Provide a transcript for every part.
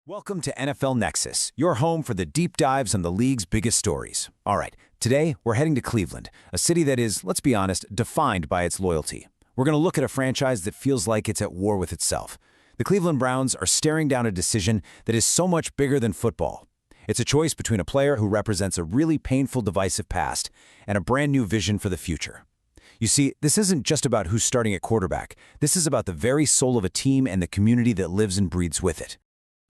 Welcome to NFL Nexus, your home for the deep dives on the league's biggest stories. All right, today we're heading to Cleveland, a city that is, let's be honest, defined by its loyalty. We're going to look at a franchise that feels like it's at war with itself. The Cleveland Browns are staring down a decision that is so much bigger than football. It's a choice between a player who represents a really painful, divisive past and a brand new vision for the future. You see, this isn't just about who's starting at quarterback. This is about the very soul of a team and the community that lives and breathes with it.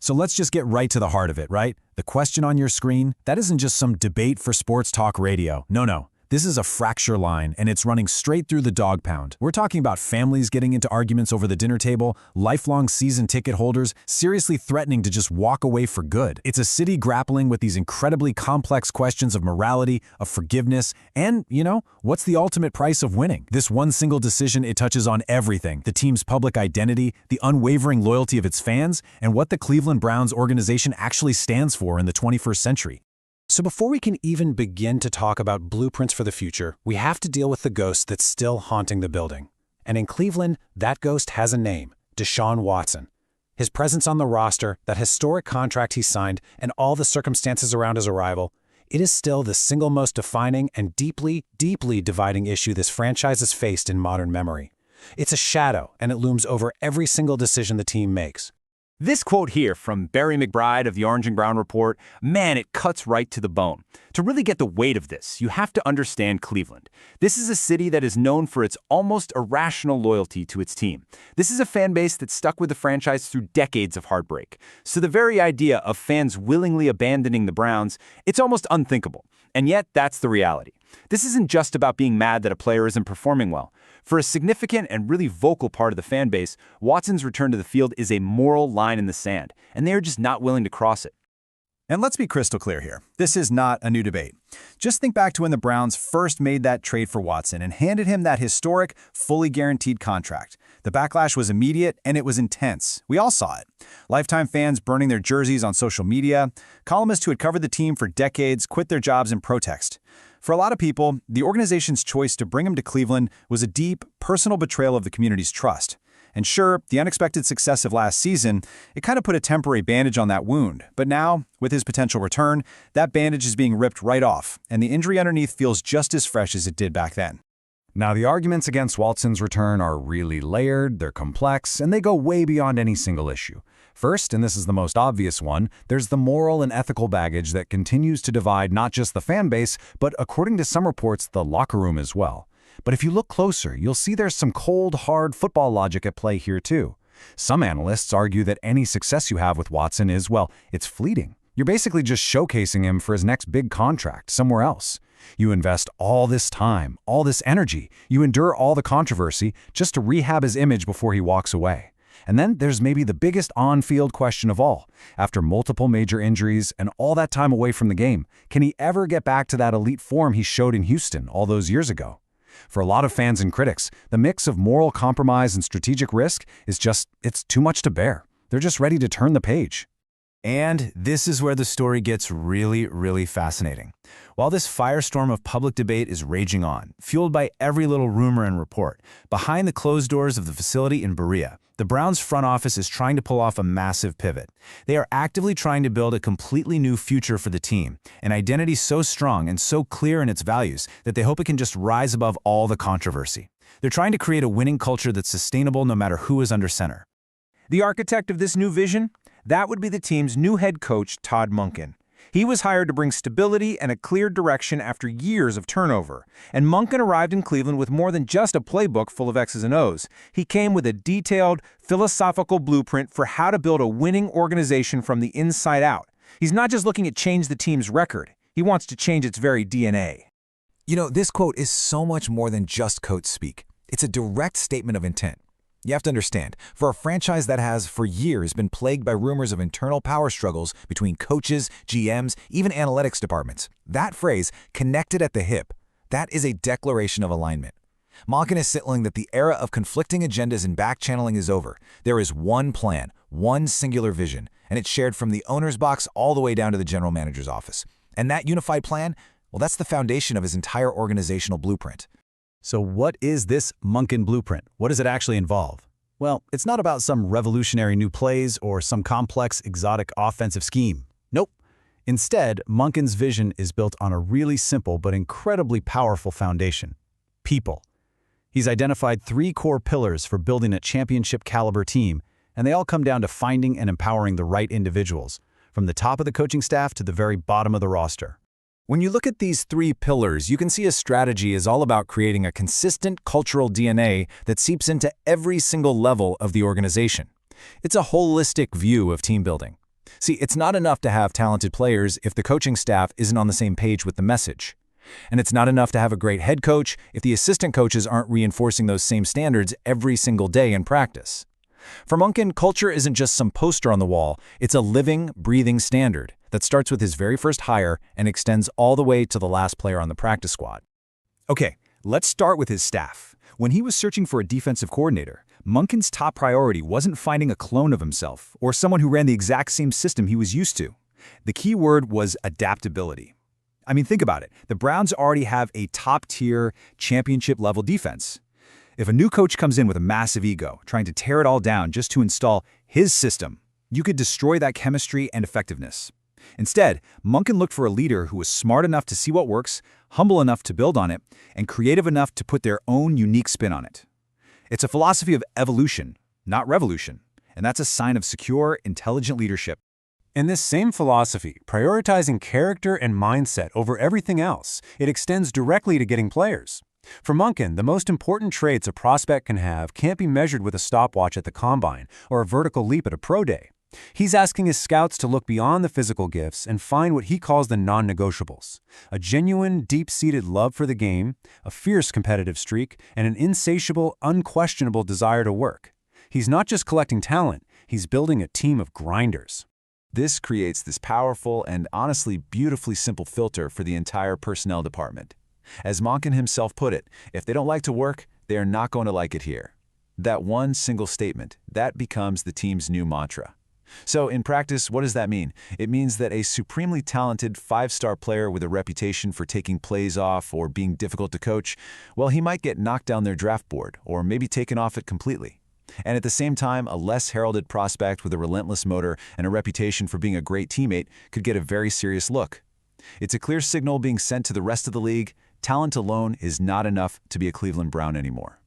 So let's just get right to the heart of it, right? The question on your screen, that isn't just some debate for sports talk radio. No. This is a fracture line, and it's running straight through the dog pound. We're talking about families getting into arguments over the dinner table, lifelong season ticket holders seriously threatening to just walk away for good. It's a city grappling with these incredibly complex questions of morality, of forgiveness, and, what's the ultimate price of winning? This one single decision, it touches on everything: the team's public identity, the unwavering loyalty of its fans, and what the Cleveland Browns organization actually stands for in the 21st century. So before we can even begin to talk about blueprints for the future, we have to deal with the ghost that's still haunting the building. And in Cleveland, that ghost has a name: Deshaun Watson. His presence on the roster, that historic contract he signed, and all the circumstances around his arrival, it is still the single most defining and deeply dividing issue this franchise has faced in modern memory. It's a shadow, and it looms over every single decision the team makes. This quote here from Barry McBride of the Orange and Brown Report, man, it cuts right to the bone. To really get the weight of this, you have to understand Cleveland. This is a city that is known for its almost irrational loyalty to its team. This is a fan base that stuck with the franchise through decades of heartbreak. So the very idea of fans willingly abandoning the Browns, it's almost unthinkable. And yet, that's the reality. This isn't just about being mad that a player isn't performing well. For a significant and really vocal part of the fan base, Watson's return to the field is a moral line in the sand, and they are just not willing to cross it. And let's be crystal clear here. This is not a new debate. Just think back to when the Browns first made that trade for Watson and handed him that historic, fully guaranteed contract. The backlash was immediate, and it was intense. We all saw it. Lifetime fans burning their jerseys on social media, columnists who had covered the team for decades quit their jobs in protest. For a lot of people, the organization's choice to bring him to Cleveland was a deep, personal betrayal of the community's trust. And sure, the unexpected success of last season, it kind of put a temporary bandage on that wound. But now, with his potential return, that bandage is being ripped right off, and the injury underneath feels just as fresh as it did back then. Now, the arguments against Watson's return are really layered, they're complex, and they go way beyond any single issue. First, and this is the most obvious one, there's the moral and ethical baggage that continues to divide not just the fan base, but according to some reports, the locker room as well. But if you look closer, you'll see there's some cold, hard football logic at play here too. Some analysts argue that any success you have with Watson is, well, it's fleeting. You're basically just showcasing him for his next big contract somewhere else. You invest all this time, all this energy, you endure all the controversy just to rehab his image before he walks away. And then there's maybe the biggest on-field question of all. After multiple major injuries and all that time away from the game, can he ever get back to that elite form he showed in Houston all those years ago? For a lot of fans and critics, the mix of moral compromise and strategic risk is it's too much to bear. They're just ready to turn the page. And this is where the story gets really fascinating. While this firestorm of public debate is raging on, fueled by every little rumor and report, behind the closed doors of the facility in Berea, the Browns front office is trying to pull off a massive pivot. They are actively trying to build a completely new future for the team, an identity so strong and so clear in its values that they hope it can just rise above all the controversy. They're trying to create a winning culture that's sustainable no matter who is under center. The architect of this new vision? That would be the team's new head coach, Todd Monken. He was hired to bring stability and a clear direction after years of turnover. And Monken arrived in Cleveland with more than just a playbook full of X's and O's. He came with a detailed, philosophical blueprint for how to build a winning organization from the inside out. He's not just looking to change the team's record. He wants to change its very DNA. This quote is so much more than just coach speak. It's a direct statement of intent. You have to understand, for a franchise that has, for years, been plagued by rumors of internal power struggles between coaches, GMs, even analytics departments, that phrase, connected at the hip, that is a declaration of alignment. Monken is signaling that the era of conflicting agendas and back-channeling is over. There is one plan, one singular vision, and it's shared from the owner's box all the way down to the general manager's office. And that unified plan, well, that's the foundation of his entire organizational blueprint. So what is this Monken blueprint? What does it actually involve? Well, it's not about some revolutionary new plays or some complex, exotic offensive scheme. Nope. Instead, Monken's vision is built on a really simple but incredibly powerful foundation: people. He's identified 3 core pillars for building a championship-caliber team, and they all come down to finding and empowering the right individuals, from the top of the coaching staff to the very bottom of the roster. When you look at these 3 pillars, you can see a strategy is all about creating a consistent cultural DNA that seeps into every single level of the organization. It's a holistic view of team building. See, it's not enough to have talented players if the coaching staff isn't on the same page with the message. And it's not enough to have a great head coach if the assistant coaches aren't reinforcing those same standards every single day in practice. For Monken, culture isn't just some poster on the wall, it's a living, breathing standard that starts with his very first hire and extends all the way to the last player on the practice squad. Okay, let's start with his staff. When he was searching for a defensive coordinator, Monken's top priority wasn't finding a clone of himself or someone who ran the exact same system he was used to. The key word was adaptability. I mean, think about it. The Browns already have a top-tier, championship-level defense. If a new coach comes in with a massive ego, trying to tear it all down just to install his system, you could destroy that chemistry and effectiveness. Instead, Monken looked for a leader who was smart enough to see what works, humble enough to build on it, and creative enough to put their own unique spin on it. It's a philosophy of evolution, not revolution, and that's a sign of secure, intelligent leadership. In this same philosophy, prioritizing character and mindset over everything else, it extends directly to getting players. For Monken, the most important traits a prospect can have can't be measured with a stopwatch at the combine or a vertical leap at a pro day. He's asking his scouts to look beyond the physical gifts and find what he calls the non-negotiables: a genuine, deep-seated love for the game, a fierce competitive streak, and an insatiable, unquestionable desire to work. He's not just collecting talent, he's building a team of grinders. This creates this powerful and honestly beautifully simple filter for the entire personnel department. As Monken himself put it, if they don't like to work, they are not going to like it here. That one single statement, that becomes the team's new mantra. So in practice, what does that mean? It means that a supremely talented 5-star player with a reputation for taking plays off or being difficult to coach, well, he might get knocked down their draft board or maybe taken off it completely. And at the same time, a less heralded prospect with a relentless motor and a reputation for being a great teammate could get a very serious look. It's a clear signal being sent to the rest of the league: talent alone is not enough to be a Cleveland Brown anymore.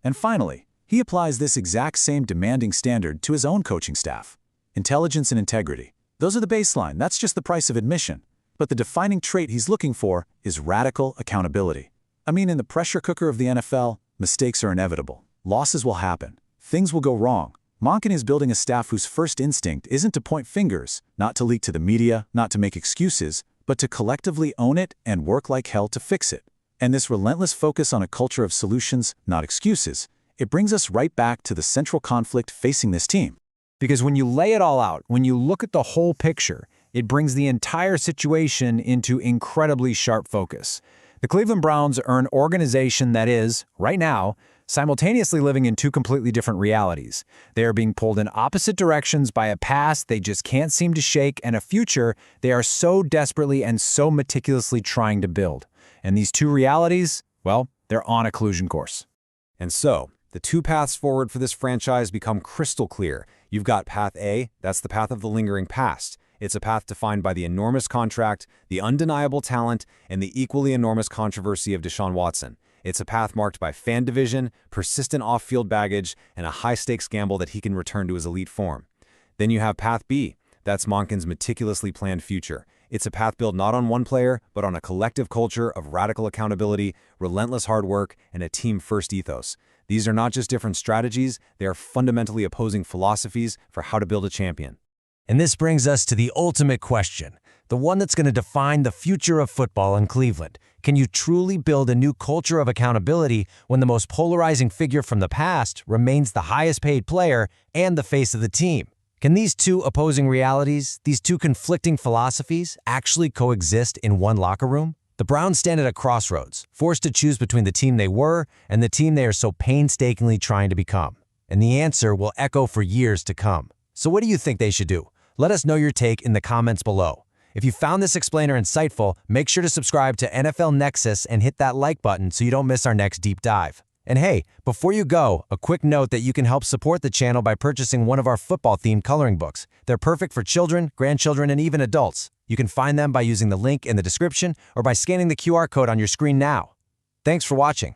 And finally, he applies this exact same demanding standard to his own coaching staff. Intelligence and integrity. Those are the baseline. That's just the price of admission. But the defining trait he's looking for is radical accountability. I mean, in the pressure cooker of the NFL, mistakes are inevitable. Losses will happen. Things will go wrong. Monken is building a staff whose first instinct isn't to point fingers, not to leak to the media, not to make excuses, but to collectively own it and work like hell to fix it. And this relentless focus on a culture of solutions, not excuses, it brings us right back to the central conflict facing this team. Because when you lay it all out, when you look at the whole picture, it brings the entire situation into incredibly sharp focus. The Cleveland Browns are an organization that is, right now, simultaneously living in 2 completely different realities. They are being pulled in opposite directions by a past they just can't seem to shake and a future they are so desperately and so meticulously trying to build. And these 2 realities, well, they're on a collision course. And so, the 2 paths forward for this franchise become crystal clear. You've got Path A, that's the path of the lingering past. It's a path defined by the enormous contract, the undeniable talent, and the equally enormous controversy of Deshaun Watson. It's a path marked by fan division, persistent off-field baggage, and a high-stakes gamble that he can return to his elite form. Then you have Path B. That's Monken's meticulously planned future. It's a path built not on one player, but on a collective culture of radical accountability, relentless hard work, and a team-first ethos. These are not just different strategies, they are fundamentally opposing philosophies for how to build a champion. And this brings us to the ultimate question, the one that's going to define the future of football in Cleveland. Can you truly build a new culture of accountability when the most polarizing figure from the past remains the highest paid player and the face of the team? Can these 2 opposing realities, these 2 conflicting philosophies, actually coexist in one locker room? The Browns stand at a crossroads, forced to choose between the team they were and the team they are so painstakingly trying to become. And the answer will echo for years to come. So what do you think they should do? Let us know your take in the comments below. If you found this explainer insightful, make sure to subscribe to NFL Nexus and hit that like button so you don't miss our next deep dive. And hey, before you go, a quick note that you can help support the channel by purchasing one of our football-themed coloring books. They're perfect for children, grandchildren, and even adults. You can find them by using the link in the description or by scanning the QR code on your screen now. Thanks for watching.